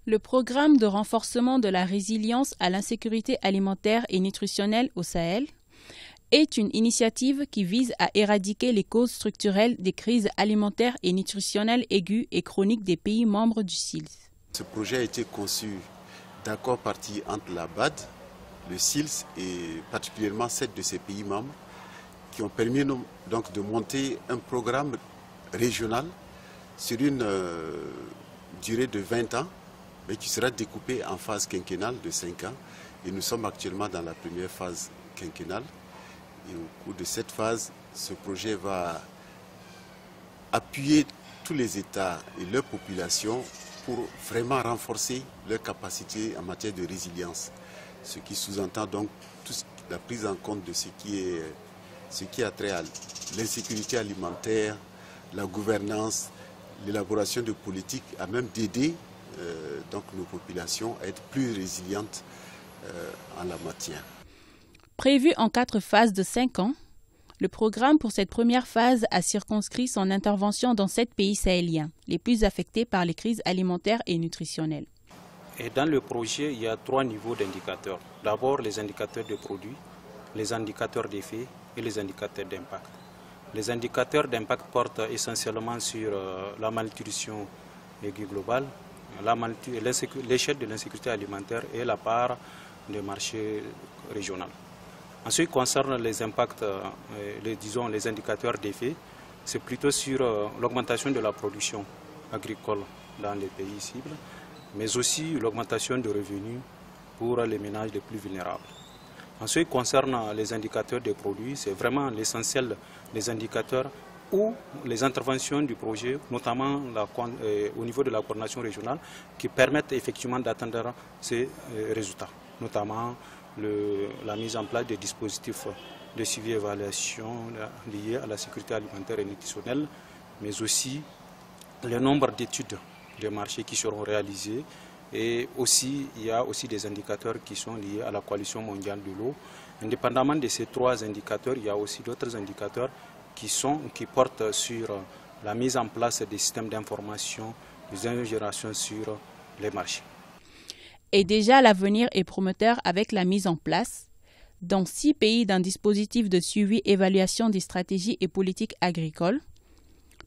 Le programme de renforcement de la résilience à l'insécurité alimentaire et nutritionnelle au Sahel est une initiative qui vise à éradiquer les causes structurelles des crises alimentaires et nutritionnelles aiguës et chroniques des pays membres du SILS. Ce projet a été conçu d'accord parti entre la BAD, le SILS et particulièrement 7 de ses pays membres qui ont permis donc de monter un programme régional sur une durée de 20 ans, mais qui sera découpé en phase quinquennale de 5 ans. Et nous sommes actuellement dans la première phase quinquennale. Et au cours de cette phase, ce projet va appuyer tous les États et leurs populations pour vraiment renforcer leur capacité en matière de résilience. Ce qui sous-entend donc toute la prise en compte de ce qui a trait à l'insécurité alimentaire, la gouvernance, l'élaboration de politiques, à même d'aider donc nos populations à être plus résilientes en la matière. Prévu en 4 phases de 5 ans, le programme pour cette première phase a circonscrit son intervention dans 7 pays sahéliens, les plus affectés par les crises alimentaires et nutritionnelles. Et dans le projet, il y a 3 niveaux d'indicateurs. D'abord, les indicateurs de produits, les indicateurs d'effet et les indicateurs d'impact. Les indicateurs d'impact portent essentiellement sur la malnutrition aiguë globale, l'échelle de l'insécurité alimentaire et la part du marché régional. En ce qui concerne les impacts, les indicateurs d'effet, c'est plutôt sur l'augmentation de la production agricole dans les pays cibles, mais aussi l'augmentation de revenus pour les ménages les plus vulnérables. En ce qui concerne les indicateurs des produits, c'est vraiment l'essentiel des indicateurs ou les interventions du projet, notamment au niveau de la coordination régionale, qui permettent effectivement d'atteindre ces résultats, notamment la mise en place des dispositifs de suivi et évaluation liés à la sécurité alimentaire et nutritionnelle, mais aussi le nombre d'études de marché qui seront réalisées. Et aussi, il y a aussi des indicateurs qui sont liés à la coalition mondiale de l'eau. Indépendamment de ces 3 indicateurs, il y a aussi d'autres indicateurs qui portent sur la mise en place des systèmes d'information, des ingérations sur les marchés. Et déjà, l'avenir est prometteur avec la mise en place, dans 6 pays, d'un dispositif de suivi et évaluation des stratégies et politiques agricoles.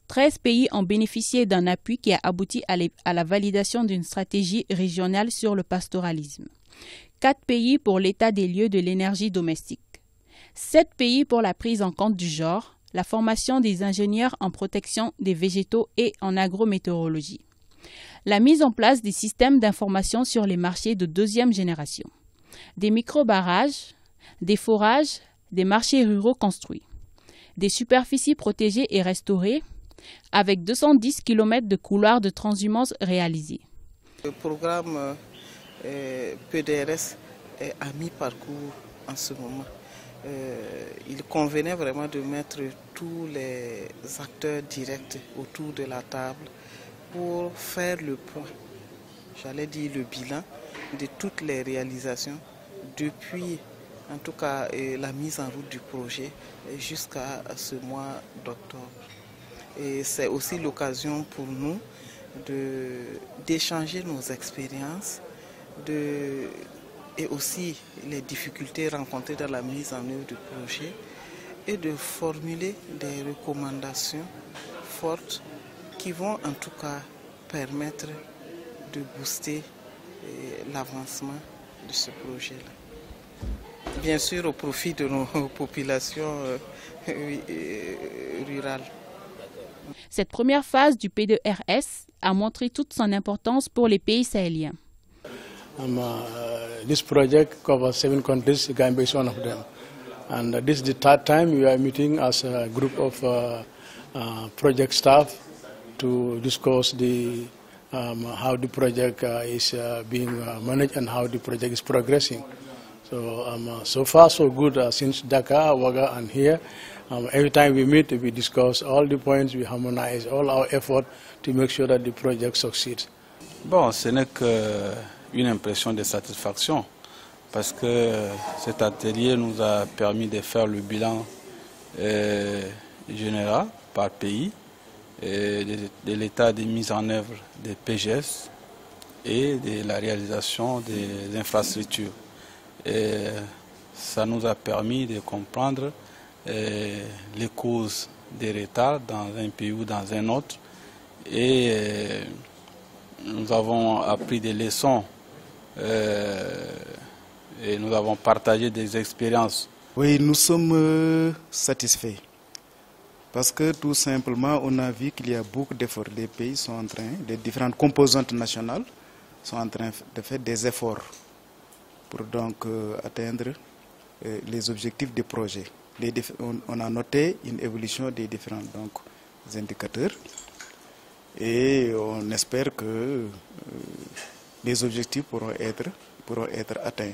13 pays ont bénéficié d'un appui qui a abouti à la validation d'une stratégie régionale sur le pastoralisme. 4 pays pour l'état des lieux de l'énergie domestique. 7 pays pour la prise en compte du genre, la formation des ingénieurs en protection des végétaux et en agrométéorologie. La mise en place des systèmes d'information sur les marchés de 2e génération. Des micro-barrages, des forages, des marchés ruraux construits. Des superficies protégées et restaurées, avec 210 km de couloirs de transhumance réalisés. Le programme PDRS est à mi-parcours en ce moment. Il convenait vraiment de mettre tous les acteurs directs autour de la table pour faire le point, j'allais dire le bilan de toutes les réalisations depuis en tout cas la mise en route du projet jusqu'à ce mois d'octobre. Et c'est aussi l'occasion pour nous d'échanger nos expériences et aussi les difficultés rencontrées dans la mise en œuvre du projet et de formuler des recommandations fortes qui vont en tout cas permettre de booster l'avancement de ce projet-là. Bien sûr au profit de nos populations rurales. Cette première phase du P2RS a montré toute son importance pour les pays sahéliens. This project covers 7 countries, Gambia is one of them. And this is the 3rd time we are meeting as a group of project staff to discuss how the project is being managed and how the project is progressing. So far so good since Dakar, Ouaga and here. Every time we meet, we discuss all the points, we harmonize all our effort to make sure that the project succeeds. Bon, ce n'est qu'une impression de satisfaction parce que cet atelier nous a permis de faire le bilan général par pays de l'état de mise en œuvre des PGS et de la réalisation des infrastructures. Et ça nous a permis de comprendre les causes des retards dans un pays ou dans un autre. Et nous avons appris des leçons et nous avons partagé des expériences. Oui, nous sommes satisfaits. Parce que tout simplement, on a vu qu'il y a beaucoup d'efforts. Les pays sont en train, les différentes composantes nationales sont en train de faire des efforts pour donc atteindre les objectifs des projets. On a noté une évolution des différents indicateurs et on espère que les objectifs pourront être atteints.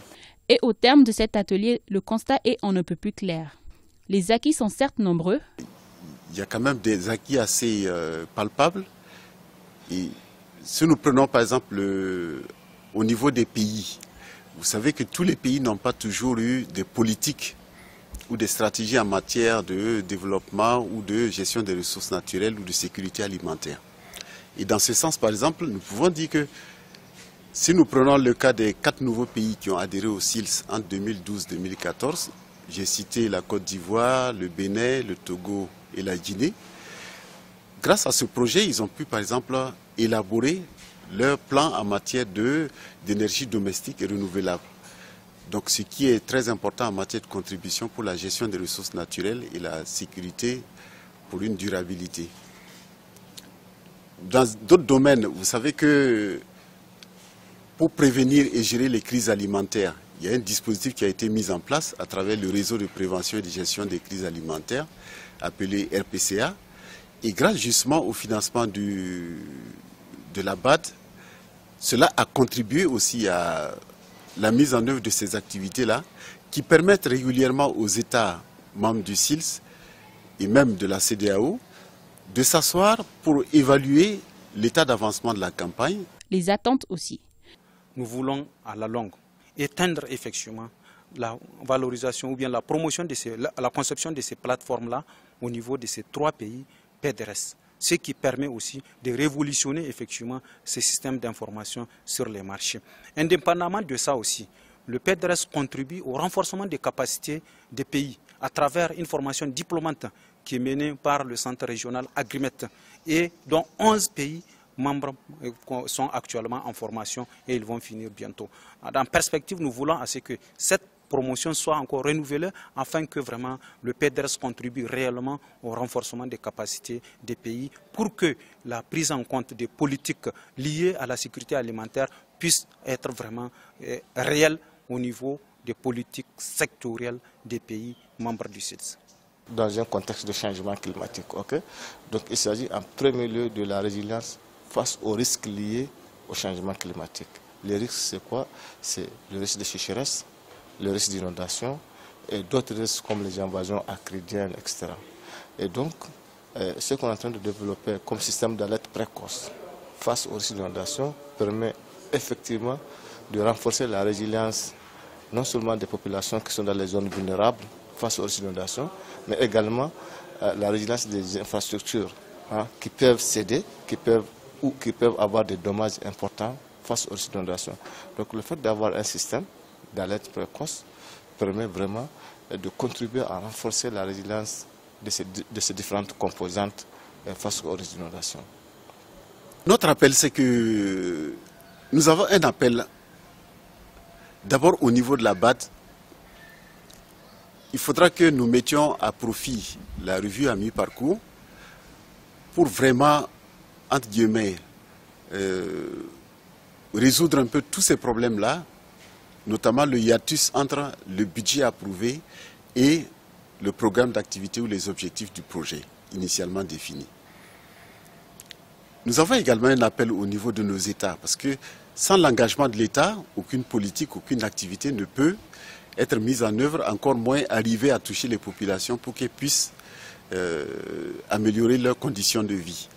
Et au terme de cet atelier, le constat est on ne peut plus clair. Les acquis sont certes nombreux. Il y a quand même des acquis assez palpables. Et si nous prenons par exemple au niveau des pays, vous savez que tous les pays n'ont pas toujours eu des politiques ou des stratégies en matière de développement ou de gestion des ressources naturelles ou de sécurité alimentaire. Et dans ce sens, par exemple, nous pouvons dire que si nous prenons le cas des 4 nouveaux pays qui ont adhéré au SILS en 2012-2014, j'ai cité la Côte d'Ivoire, le Bénin, le Togo et la Guinée. Grâce à ce projet, ils ont pu par exemple élaborer leur plan en matière d'énergie domestique et renouvelable. Donc ce qui est très important en matière de contribution pour la gestion des ressources naturelles et la sécurité pour une durabilité. Dans d'autres domaines, vous savez que pour prévenir et gérer les crises alimentaires, il y a un dispositif qui a été mis en place à travers le réseau de prévention et de gestion des crises alimentaires, appelé RPCA. Et grâce justement au financement de la BAD, cela a contribué aussi à la mise en œuvre de ces activités-là, qui permettent régulièrement aux États membres du SILS et même de la CEDEAO de s'asseoir pour évaluer l'état d'avancement de la campagne. Les attentes aussi. Nous voulons à la longue éteindre effectivement la valorisation ou bien la promotion la conception de ces plateformes-là au niveau de ces 3 pays PDRS. Ce qui permet aussi de révolutionner effectivement ces systèmes d'information sur les marchés. Indépendamment de ça aussi, le PDRS contribue au renforcement des capacités des pays à travers une formation diplômante qui est menée par le centre régional Agrimet et dont 11 pays membres sont actuellement en formation et ils vont finir bientôt. En perspective, nous voulons à ce que cette promotion soit encore renouvelée afin que vraiment le PDRS contribue réellement au renforcement des capacités des pays pour que la prise en compte des politiques liées à la sécurité alimentaire puisse être vraiment réelle au niveau des politiques sectorielles des pays membres du SILS. Dans un contexte de changement climatique, donc il s'agit en premier lieu de la résilience face aux risques liés au changement climatique. Les risques, c'est quoi? C'est le risque de sécheresse, le risque d'inondation et d'autres risques comme les invasions acridiennes, etc. Et donc, ce qu'on est en train de développer comme système d'alerte précoce face aux risques d'inondation permet effectivement de renforcer la résilience non seulement des populations qui sont dans les zones vulnérables face aux risques d'inondation, mais également la résilience des infrastructures qui peuvent céder, qui peuvent avoir des dommages importants face aux risques d'inondation. Donc le fait d'avoir un système d'alerte précoce permet vraiment de contribuer à renforcer la résilience de ces différentes composantes face aux risques d'inondation. Notre appel, c'est que nous avons un appel d'abord au niveau de la BAD. Il faudra que nous mettions à profit la revue à mi-parcours pour vraiment, entre guillemets, résoudre un peu tous ces problèmes-là, notamment le hiatus entre le budget approuvé et le programme d'activité ou les objectifs du projet initialement définis. Nous avons également un appel au niveau de nos États, parce que sans l'engagement de l'État, aucune politique, aucune activité ne peut être mise en œuvre, encore moins arriver à toucher les populations pour qu'elles puissent améliorer leurs conditions de vie.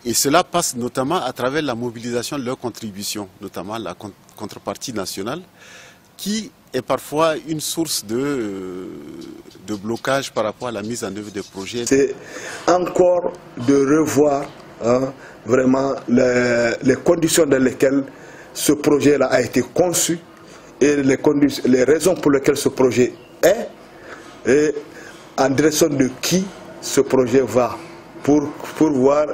Et cela passe notamment à travers la mobilisation de leurs contributions, notamment la contrepartie nationale, qui est parfois une source de blocage par rapport à la mise en œuvre des projets. C'est encore de revoir vraiment les conditions dans lesquelles ce projet-là a été conçu et les raisons pour lesquelles ce projet est, et en direction de qui ce projet va, pour voir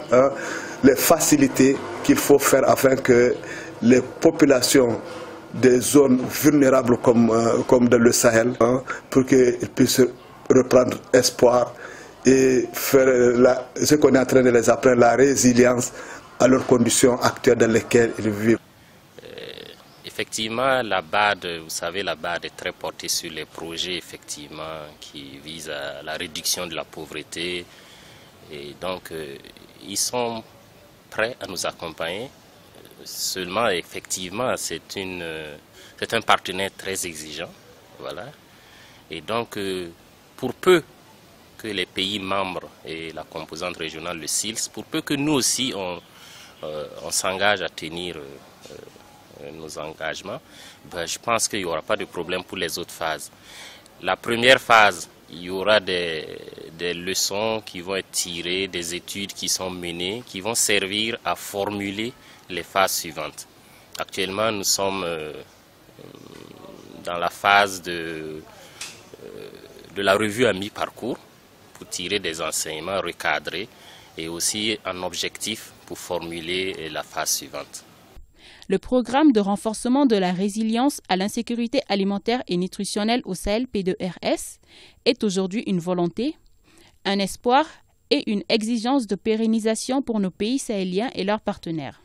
les facilités qu'il faut faire afin que les populations des zones vulnérables comme dans le Sahel, pour qu'ils puissent reprendre espoir et faire ce qu'on est en train de les apprendre, la résilience à leurs conditions actuelles dans lesquelles ils vivent. Effectivement, la BAD, vous savez, la BAD est très portée sur les projets effectivement qui visent à la réduction de la pauvreté. Et donc, ils sont prêts à nous accompagner. Seulement, effectivement, c'est un partenaire très exigeant. Voilà. Et donc, pour peu que les pays membres et la composante régionale, le SILS, pour peu que nous aussi, on s'engage à tenir nos engagements, ben, je pense qu'il n'y aura pas de problème pour les autres phases. La première phase, il y aura des leçons qui vont être tirées, des études qui sont menées, qui vont servir à formuler les phases suivantes. Actuellement, nous sommes dans la phase de la revue à mi-parcours pour tirer des enseignements recadrés et aussi un objectif pour formuler la phase suivante. Le programme de renforcement de la résilience à l'insécurité alimentaire et nutritionnelle au Sahel P2RS est aujourd'hui une volonté, un espoir et une exigence de pérennisation pour nos pays sahéliens et leurs partenaires.